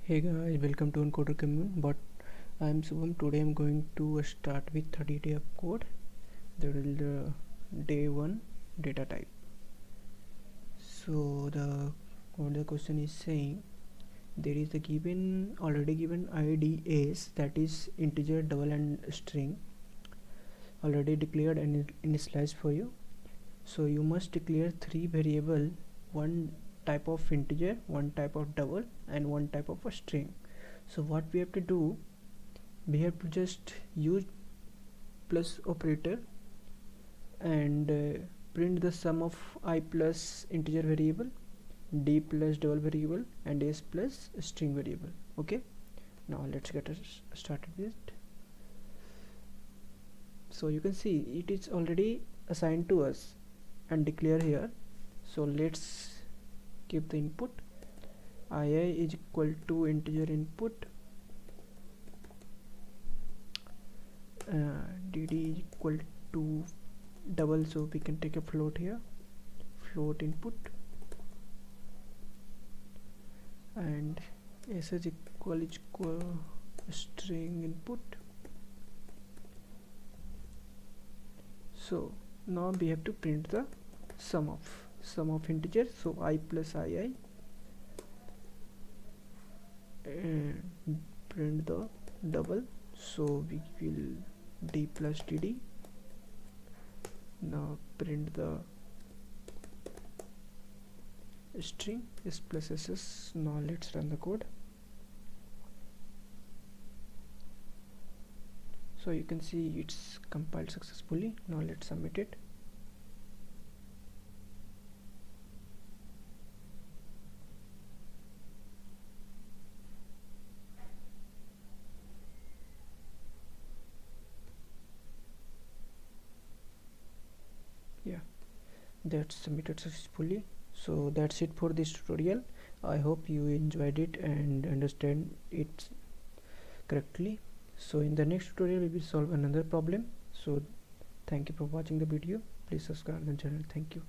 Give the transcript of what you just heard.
Hey guys, welcome to Encoder Commune. But I'm Subham. Today I'm going to start with 30 day of code. That is the day one data type. So the question is saying there is a already given ID is, that is integer, double and string, already declared and initialized for you. So you must declare three variable, one type of integer, one type of double and one type of a string. So what we have to do, we have to just use plus operator and print the sum of I plus integer variable, d plus double variable and s plus string variable. Okay, now let's get started with it. So you can see it is already assigned to us and declare here. So let's give the input. II is equal to integer input, dd is equal to double, so we can take a float here, float input, and s is equal string input. So now we have to print the sum of integers, so I plus ii, and print the double, so we will d plus dd. Now print the string s plus ss. Now let's run the code. So you can see it's compiled successfully. Now let's submit it. Yeah, that's submitted successfully. So that's it for this tutorial. I hope you enjoyed it and understand it correctly. So in the next tutorial we will solve another problem. So thank you for watching the video. Please subscribe the channel. Thank you.